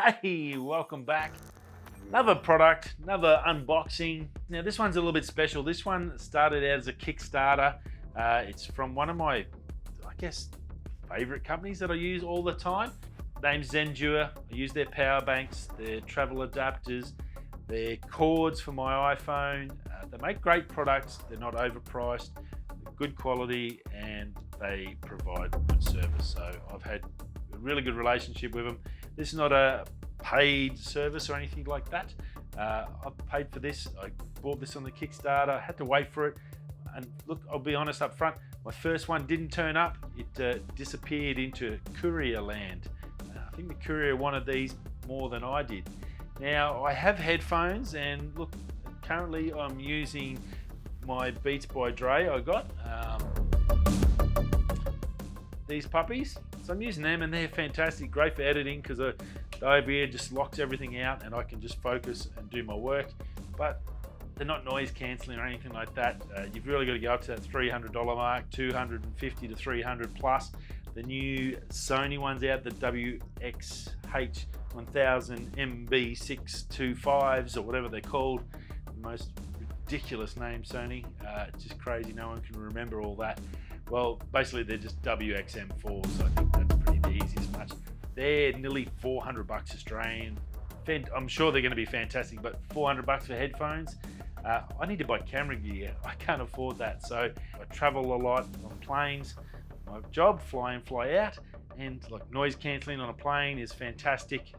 Hey, welcome back. Another product, another unboxing. Now this one's a little bit special. This one started out as a Kickstarter. It's from one of my, favorite companies that I use all the time. Name's Zendure. I use their power banks, their travel adapters, their cords for my iPhone. They make great products. They're not overpriced, they're good quality, and they provide good service. So I've had a really good relationship with them. This is not a paid service or anything like that. I've paid for this. I bought this on the Kickstarter. I had to wait for it. And look, I'll be honest up front, my first one didn't turn up. It disappeared into courier land. I think the courier wanted these more than I did. Now, I have headphones, and look, currently I'm using my Beats by Dre I got. These puppies. So I'm using them, and they're fantastic, great for editing because the over-ear just locks everything out and I can just focus and do my work. But they're not noise cancelling or anything like that. You've really got to go up to that $300 mark, $250 to $300 plus. The new Sony ones out, the WXH 1000 MB625s or whatever they're called. The most ridiculous name, Sony. It's just crazy, no one can remember all that. Well, basically they're just WXM4s. So I think that's pretty the easiest match. They're nearly $400 Australian. I'm sure they're going to be fantastic, but $400 for headphones. I need to buy camera gear. I can't afford that. So I travel a lot on planes. My job, fly in, fly out, and like noise cancelling on a plane is fantastic.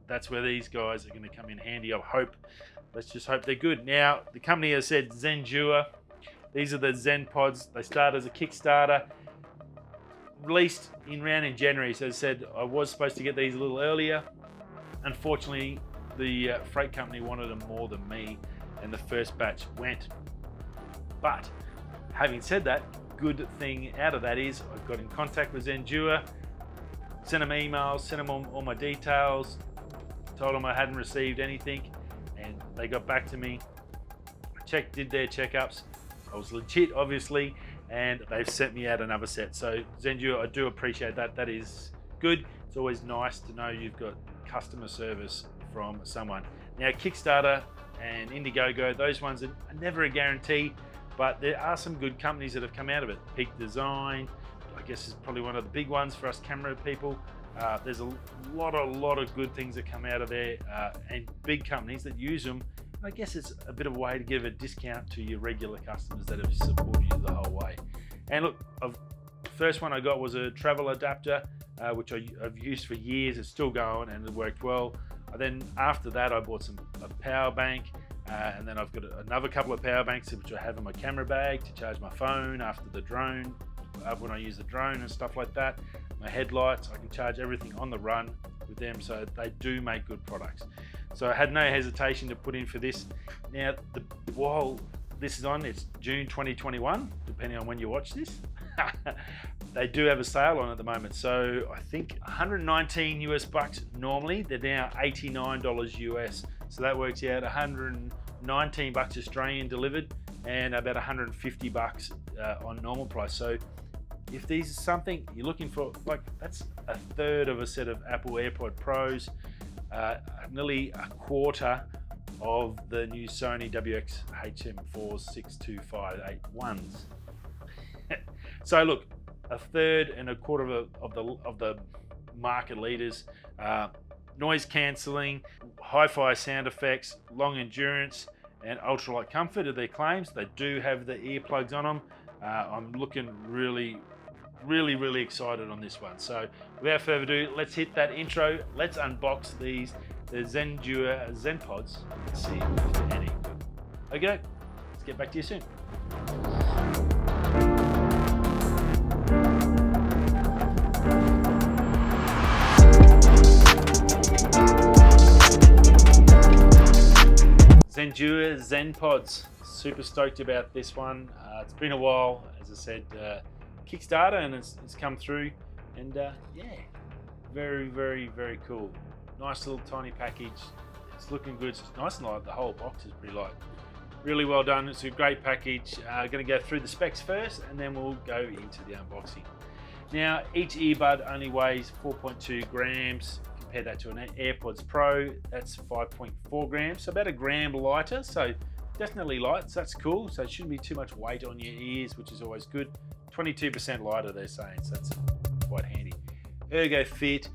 That's where these guys are going to come in handy. I hope. Let's just hope they're good. Now, the company has said Zendure. These are the Zen Pods. They start as a Kickstarter, released around in January. So as I said, I was supposed to get these a little earlier. Unfortunately, the freight company wanted them more than me, and the first batch went. But having said that, good thing out of that is I got in contact with Zendure, sent them emails, sent them all my details, told them I hadn't received anything, and they got back to me. Did their checkups. I was legit, obviously, and they've sent me out another set. So Zendure, I do appreciate that. That is good. It's always nice to know you've got customer service from someone. Now, Kickstarter and Indiegogo, those ones are never a guarantee, but there are some good companies that have come out of it. Peak Design, I guess, is probably one of the big ones for us camera people. There's a lot of good things that come out of there, and big companies that use them. I guess it's a bit of a way to give a discount to your regular customers that have supported you the whole way. And look, the first one I got was a travel adapter, which I've used for years. It's still going and it worked well. Then after that, I bought a power bank, and then I've got another couple of power banks which I have in my camera bag to charge my phone after the drone, when I use the drone and stuff like that. My headlights, I can charge everything on the run with them, so they do make good products. So I had no hesitation to put in for this. Now, while this is on, it's June 2021, depending on when you watch this. They do have a sale on at the moment. So I think 119 US bucks normally, they're now $89 US. So that works out 119 bucks Australian delivered and about 150 bucks on normal price. So if these are something you're looking for, like that's a third of a set of Apple Airpods Pros, nearly a quarter of the new Sony WXH-M4 62581s. So look, a third and a quarter of the market leaders. Noise cancelling, hi-fi sound effects, long endurance, and ultralight comfort are their claims. They do have the earplugs on them. I'm looking really excited on this one. So without further ado, let's hit that intro. Let's unbox the Zendure ZenPods. Let's see if they're any good. Okay, let's get back to you soon. Zendure ZenPods. Super stoked about this one. It's been a while, as I said, Kickstarter, and it's come through, and yeah, very cool. Nice little tiny package. It's looking good. It's nice and light. The whole box is pretty light. Really well done. It's a great package. Going to go through the specs first, and then we'll go into the unboxing. Now, each earbud only weighs 4.2 grams. compare that to an Airpods Pro, that's 5.4 grams, so about a gram lighter, so definitely light, so that's cool. So it shouldn't be too much weight on your ears, which is always good. 22% lighter, they're saying, so that's quite handy. Ergo fit,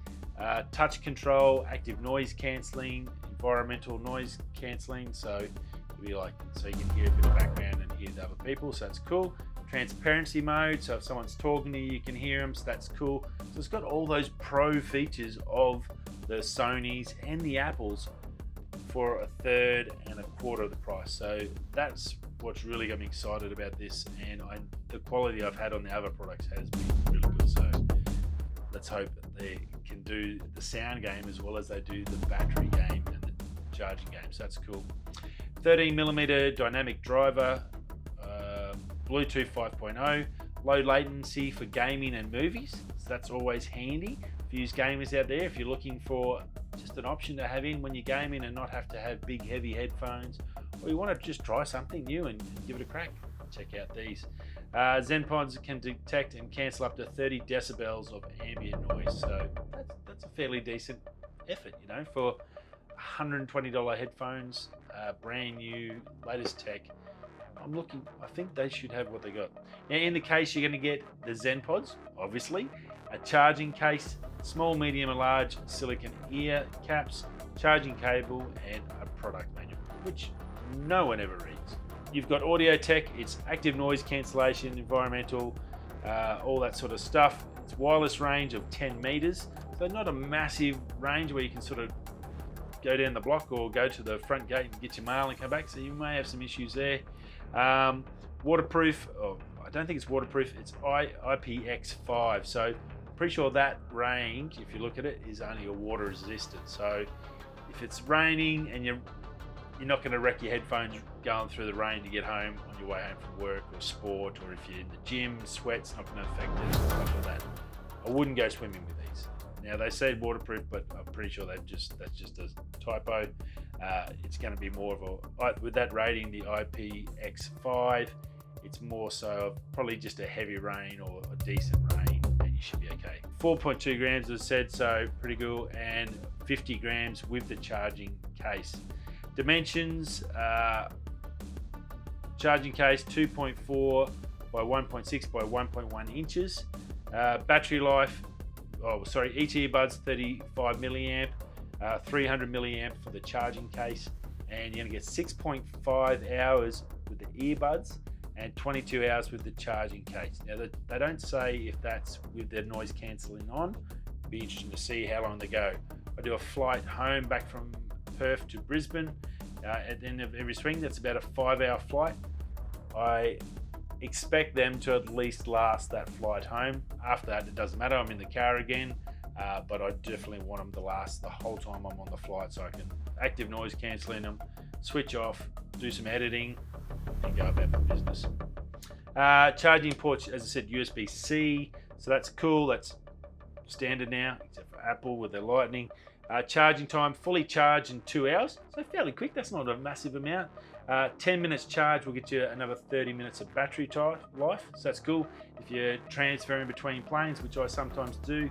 touch control, active noise cancelling, environmental noise cancelling, so it'll be like, so you can hear a bit of background and hear the other people, so that's cool. Transparency mode, so if someone's talking to you, you can hear them, so that's cool. So it's got all those pro features of the Sonys and the Apples for a third and a quarter of the price. So that's what's really got me excited about this, and the quality I've had on the other products has been really good. So let's hope that they can do the sound game as well as they do the battery game and the charging game. So that's cool. 13mm dynamic driver, Bluetooth 5.0, low latency for gaming and movies, so that's always handy for you gamers out there. If you're looking for just an option to have in when you're gaming and not have to have big heavy headphones, or you want to just try something new and give it a crack, check out these. Zen Pods can detect and cancel up to 30 decibels of ambient noise, so that's a fairly decent effort, you know, for $120 headphones, brand new, latest tech. I think they should have what they got. Now, in the case, you're going to get the Zen Pods, obviously, a charging case, small, medium, and large silicone ear caps, charging cable, and a product manual, which no one ever reads. You've got audio tech, it's active noise cancellation, environmental, all that sort of stuff. It's wireless range of 10 meters, so not a massive range where you can sort of go down the block or go to the front gate and get your mail and come back, so you may have some issues there. Waterproof, I don't think it's waterproof, it's IPX5, so pretty sure that range, if you look at it, is only a water resistant. So if it's raining and you're not going to wreck your headphones going through the rain to get home on your way home from work or sport, or if you're in the gym, sweat's not going to affect it, stuff like that. I wouldn't go swimming with these. Now they said waterproof, but I'm pretty sure that's just a typo. It's going to be more of a, with that rating, the IPX5, it's more so probably just a heavy rain or a decent rain, and you should be okay. 4.2 grams as I said, so pretty cool, and 50 grams with the charging case. Dimensions, charging case 2.4 by 1.6 by 1.1 inches. Battery life, each earbud's 35 milliamp, 300 milliamp for the charging case, and you're going to get 6.5 hours with the earbuds and 22 hours with the charging case. Now they don't say if that's with their noise cancelling on. It'd be interesting to see how long they go. I do a flight home back from Perth to Brisbane at the end of every swing. That's about a 5-hour flight. I expect them to at least last that flight home. After that, it doesn't matter, I'm in the car again, but I definitely want them to last the whole time I'm on the flight, so I can active noise cancelling them, switch off, do some editing, and go about my business. Charging ports, as I said, USB-C, so that's cool. That's standard now, except for Apple with their Lightning. Charging time, fully charged in 2 hours, so fairly quick. That's not a massive amount. 10 minutes charge will get you another 30 minutes of battery life, so that's cool. If you're transferring between planes, which I sometimes do,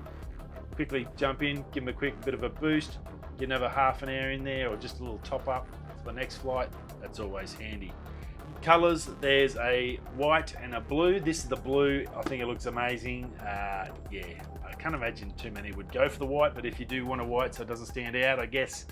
quickly jump in, give them a quick bit of a boost, get another half an hour in there, or just a little top up for the next flight. That's always handy. Colors, there's a white and a blue. This is the blue. I think it looks amazing. Yeah, I can't imagine too many would go for the white, but if you do want a white so it doesn't stand out, I guess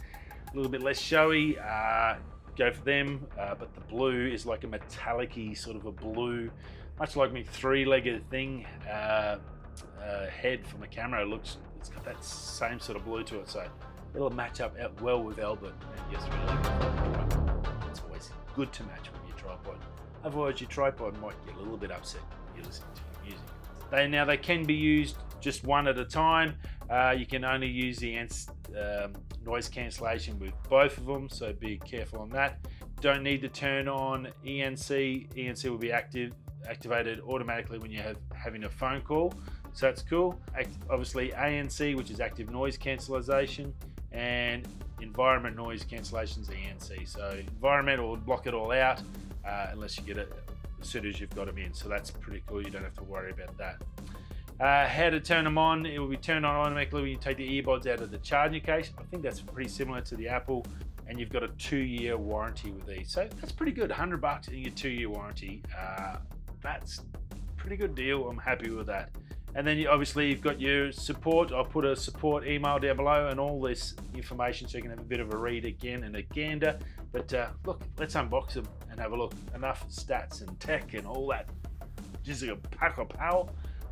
a little bit less showy, go for them. But the blue is like a metallic-y sort of a blue, much like my three-legged thing head from a camera. It's got that same sort of blue to it, so it'll match up well with Albert. And yes, really, it's always good to match with your tripod. Otherwise, your tripod might get a little bit upset when you're listening to your music. Now they can be used just one at a time. You can only use the noise cancellation with both of them, so be careful on that. Don't need to turn on ENC. ENC will be activated automatically when you're having a phone call, so that's cool. Obviously ANC, which is active noise cancellation, and environment noise cancellation is ENC. So environmental will block it all out unless you get it as soon as you've got them in, so that's pretty cool. You don't have to worry about that. How to turn them on. It will be turned on automatically when you take the earbuds out of the charging case. I think that's pretty similar to the Apple, and you've got a 2-year warranty with these. So that's pretty good, $100 in your 2-year warranty. That's a pretty good deal. I'm happy with that. And then obviously you've got your support. I'll put a support email down below and all this information so you can have a bit of a read again and a gander. But look, let's unbox them and have a look. Enough stats and tech and all that. Just like a pack of power.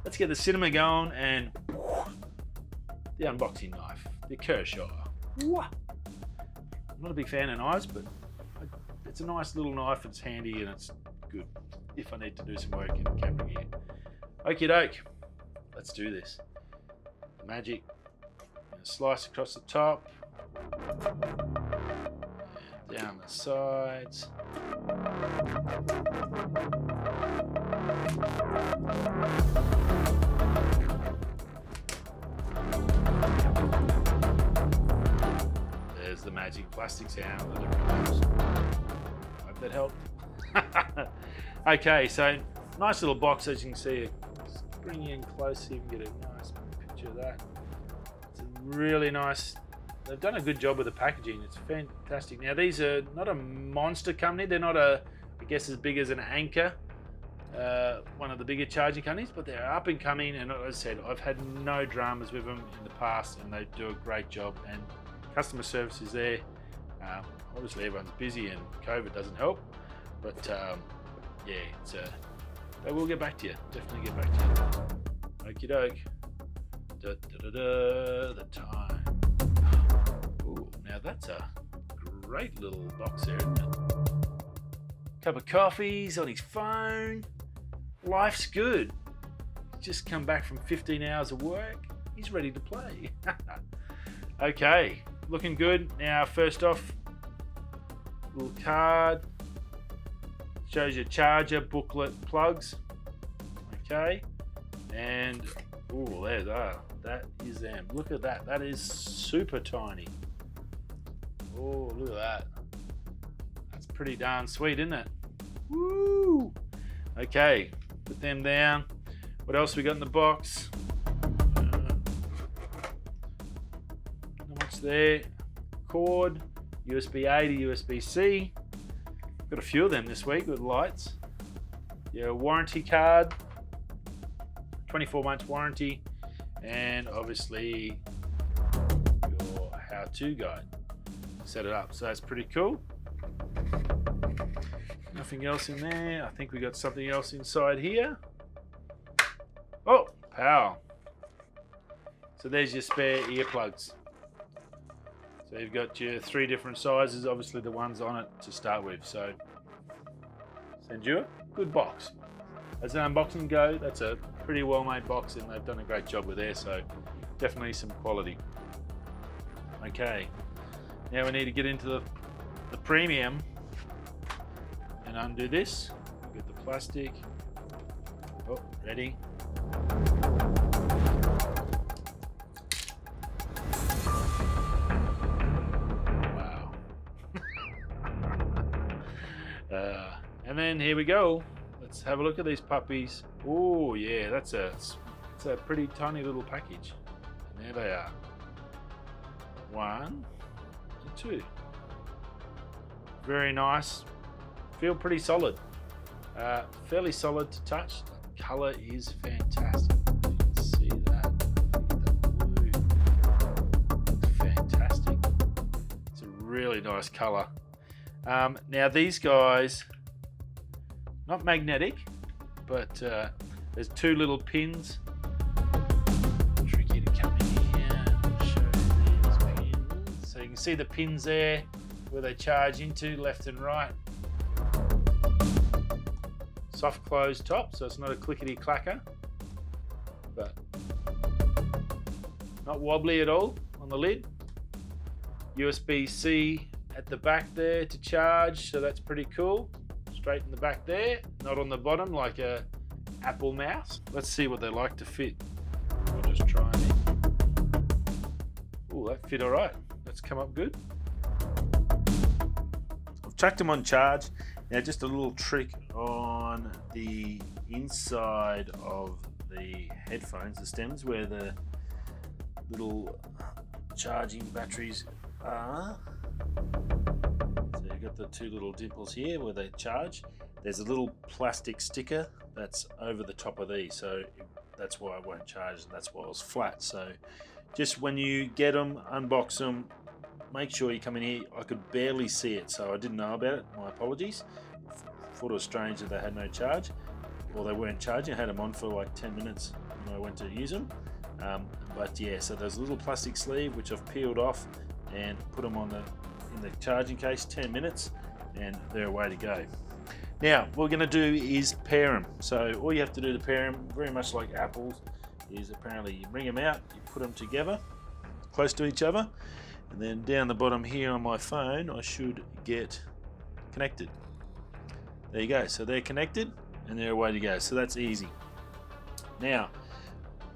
Let's get the cinema going and the unboxing knife, the Kershaw. I'm not a big fan of knives, but it's a nice little knife. It's handy and it's good if I need to do some work in camera gear. Okie doke, let's do this. Magic. Slice across the top, and down the sides. There's the magic plastic sound that everyone knows. Hope that helped. Okay, so nice little box, as you can see. Just bring you in close so you can get a nice picture of that. It's a really nice. They've done a good job with the packaging. It's fantastic. Now these are not a monster company. They're not I guess as big as an Anchor, one of the bigger charging companies, but they're up and coming. And as I said, I've had no dramas with them in the past, and they do a great job. And customer service is there. Obviously everyone's busy and COVID doesn't help, but yeah, they will get back to you. Definitely get back to you. Okie doke. The time. Ooh, now that's a great little box there, isn't it? Cup of coffees on his phone. Life's good. Just come back from 15 hours of work. He's ready to play. Okay, looking good. Now, first off, little card. Shows your charger, booklet, plugs. Okay, and oh, there they are. That is them. Look at that. That is super tiny. Oh, look at that. That's pretty darn sweet, isn't it? Woo! Okay, put them down. What else we got in the box? Not much there. Cord, USB-A to USB-C. Got a few of them this week with lights. Your warranty card, 24 months warranty, and obviously your how-to guide. Set it up, so that's pretty cool. Nothing else in there. I think we got something else inside here. Oh, power. So there's your spare earplugs. So you've got your 3 different sizes, obviously the ones on it to start with. So Zendure, good box. As an unboxing go, that's a pretty well made box and they've done a great job with there, so definitely some quality. Okay, now we need to get into the premium and undo this. Get the plastic. Oh, ready. And then here we go. Let's have a look at these puppies. Oh yeah, it's a pretty tiny little package. And there they are. 1 and 2. Very nice. Feel pretty solid. Fairly solid to touch. The color is fantastic. You can see that. Look at the blue. It's fantastic. It's a really nice color. Now these guys, not magnetic, but there's 2 little pins. Tricky to come in here and show these pins. So you can see the pins there where they charge into, left and right. Soft close top, so it's not a clickety clacker, but not wobbly at all on the lid. USB-C at the back there to charge, so that's pretty cool. Straight in the back there, not on the bottom like a Apple mouse. Let's see what they like to fit. We'll just try it. Oh, that fit all right. That's come up good. I've chucked them on charge. Now just a little trick on the inside of the headphones, the stems, where the little charging batteries are. So you've got the two little dimples here where they charge. There's a little plastic sticker that's over the top of these, so that's why it won't charge, and that's why it was flat. So just when you get them, unbox them, make sure you come in here. I could barely see it, so I didn't know about it. My apologies. Thought it was strange that they had no charge, or they weren't charging. I had them on for like 10 minutes when I went to use them. But yeah, so there's a little plastic sleeve which I've peeled off and put them on in the charging case. 10 minutes, and they're away to go. Now, what we're going to do is pair them. So all you have to do to pair them, very much like Apple's, is apparently you bring them out, you put them together, close to each other, and then down the bottom here on my phone, I should get connected. There you go. So they're connected, and they're away to go. So that's easy. Now,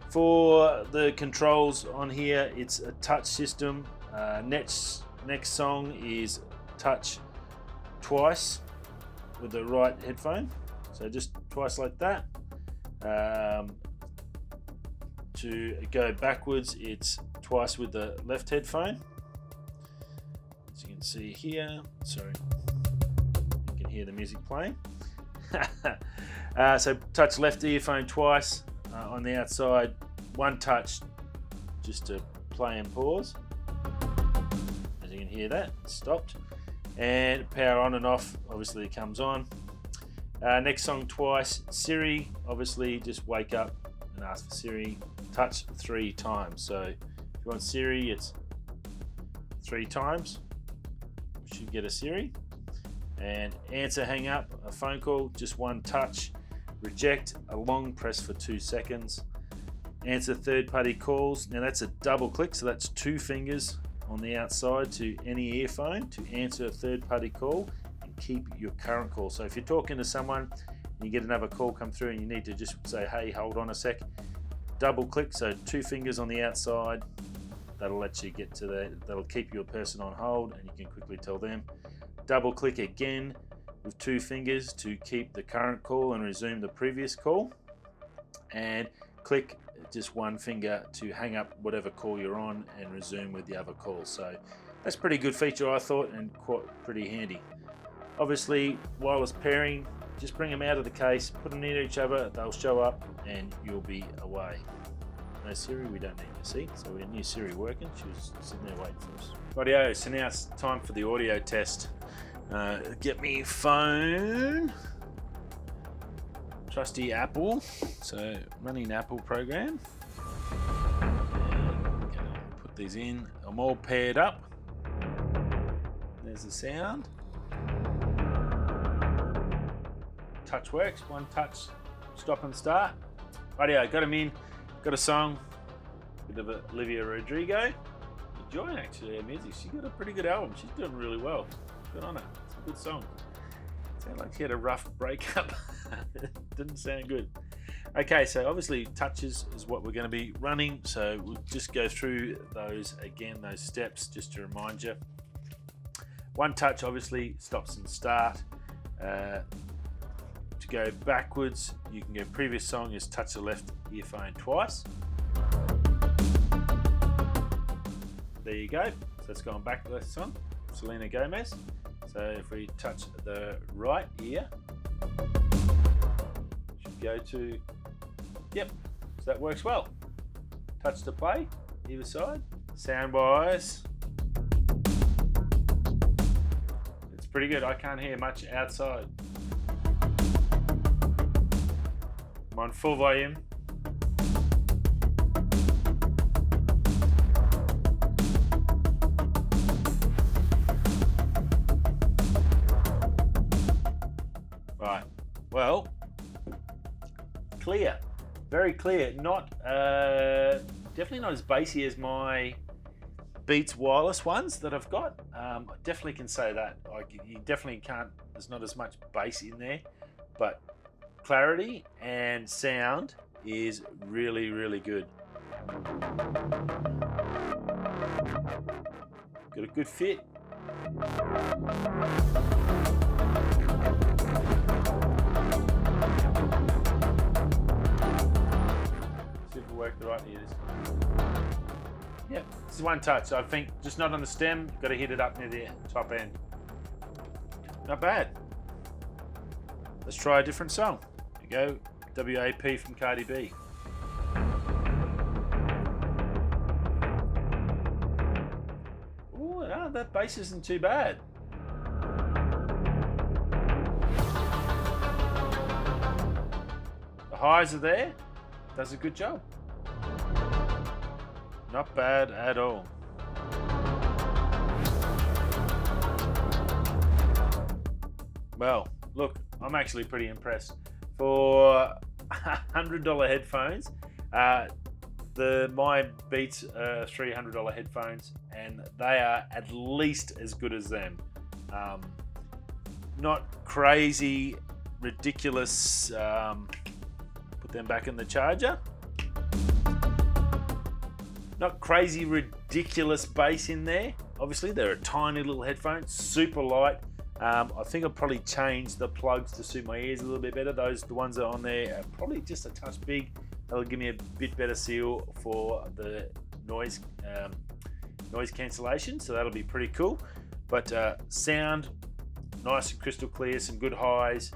for the controls on here, it's a touch system. Next song is touch twice with the right headphone, so just twice like that. To go backwards, it's twice with the left headphone, as you can see here. Sorry, you can hear the music playing. So touch left earphone twice on the outside, one touch just to play and pause. As you can hear that, it's stopped. And power on and off, obviously it comes on. Next song twice. Siri, obviously just wake up and ask for Siri. Touch 3 times. So if you want Siri, it's 3 times. You should get a Siri. And answer, hang up, a phone call, just 1 touch. Reject, a long press for 2 seconds. Answer third-party calls. Now that's a double click, so that's 2 fingers on the outside to any earphone to answer a third-party call and keep your current call. So if you're talking to someone and you get another call come through and you need to just say, hey, hold on a sec, double click, so 2 fingers on the outside, that'll let you get to that'll keep your person on hold and you can quickly tell them. Double click again with 2 fingers to keep the current call and resume the previous call, and click just 1 finger to hang up whatever call you're on and resume with the other call. So that's a pretty good feature, I thought, and quite pretty handy. Obviously, wireless pairing, just bring them out of the case, put them near each other, they'll show up and you'll be away. No Siri, we don't need to see, so we knew Siri working. She was sitting there waiting for us. Rightio, so now it's time for the audio test. Get me phone. Trusty Apple, so running Apple program. And put these in. I'm all paired up. There's the sound. Touch works. 1 touch, stop and start. Rightio, got them in. Got a song. Bit of Olivia Rodrigo. Enjoying actually her music. She got a pretty good album. She's doing really well. Good on her. It's a good song. Sounded like she had a rough breakup. Didn't sound good. Okay, so obviously touches is what we're going to be running, so we'll just go through those again, those steps, just to remind you. 1 touch obviously stops and start. To go backwards, you can go previous song is touch the left earphone twice. There you go. So it's gone back to the song, Selena Gomez. So if we touch the right ear, should go to, yep, so that works well. Touch to play, either side. Sound wise, it's pretty good. I can't hear much outside. I'm on full volume. Right, well, clear, very clear. Not definitely not as bassy as my Beats wireless ones that I've got. I definitely can say that. Like, you definitely can't. There's not as much bass in there, but clarity and sound is really, really good. Got a good fit. it'll work the right. Here it is. Yeah, this is one touch. So I think just not on the stem. Got to hit it up near the top end. Not bad. Let's try a different song. Here we go. WAP from Cardi B. Oh, no, that bass isn't too bad. The highs are there. Does a good job. Not bad at all. Well, look, I'm actually pretty impressed. For $100 headphones, my Beats are $300 headphones, and they are at least as good as them. Not crazy, ridiculous. Put them back in the charger. Not crazy, ridiculous bass in there. Obviously, they're a tiny little headphone, super light. I think I'll probably change the plugs to suit my ears a little bit better. The ones that are on there are probably just a touch big. That'll give me a bit better seal for the noise cancellation, so that'll be pretty cool. But sound, nice and crystal clear, some good highs.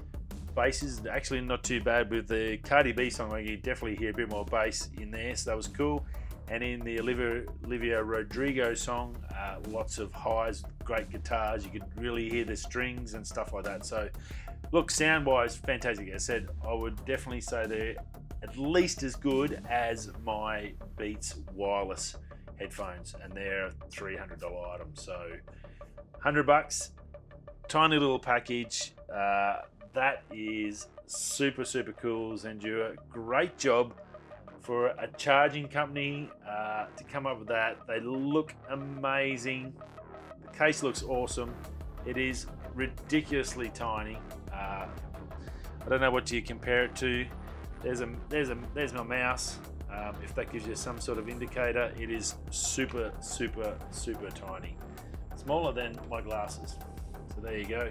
Bass is actually not too bad. With the Cardi B song, you definitely hear a bit more bass in there, so that was cool. And in the Olivia Rodrigo song, lots of highs, great guitars. You could really hear the strings and stuff like that. So, look, sound-wise, fantastic. As I said, I would definitely say they're at least as good as my Beats wireless headphones, and they're a $300 item. So, $100, tiny little package. That is super, super cool, Zendure. Great job for a charging company to come up with that. They look amazing. The case looks awesome. It is ridiculously tiny. I don't know what you compare it to. There's my mouse. If that gives you some sort of indicator, it is super, super, super tiny. Smaller than my glasses. So there you go.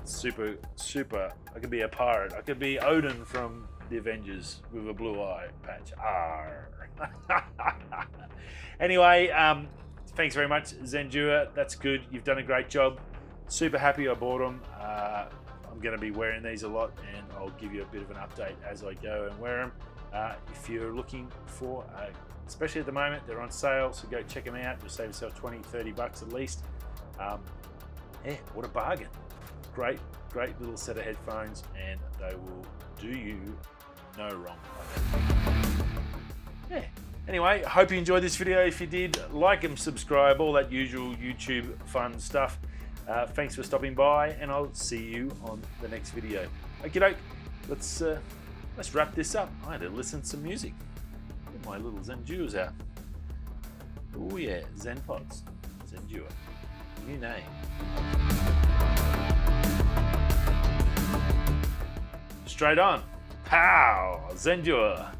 Super, super. I could be a pirate. I could be Odin from the Avengers with a blue eye patch. Arr. Anyway, thanks very much, Zendure. That's good. You've done a great job. Super happy I bought them. I'm going to be wearing these a lot, and I'll give you a bit of an update as I go and wear them. If you're looking for, especially at the moment, they're on sale, so go check them out. You'll save yourself $20-30 at least. Yeah, what a bargain. Great little set of headphones, and they will do you no wrong. Yeah. Anyway, I hope you enjoyed this video. If you did, like and subscribe, all that usual YouTube fun stuff. Thanks for stopping by, and I'll see you on the next video. Okie doke. Let's wrap this up. I had to listen to some music. Get my little Zendures out. Oh yeah, Zen Pods. Zendure. New name. Straight on. Pow! Zendure.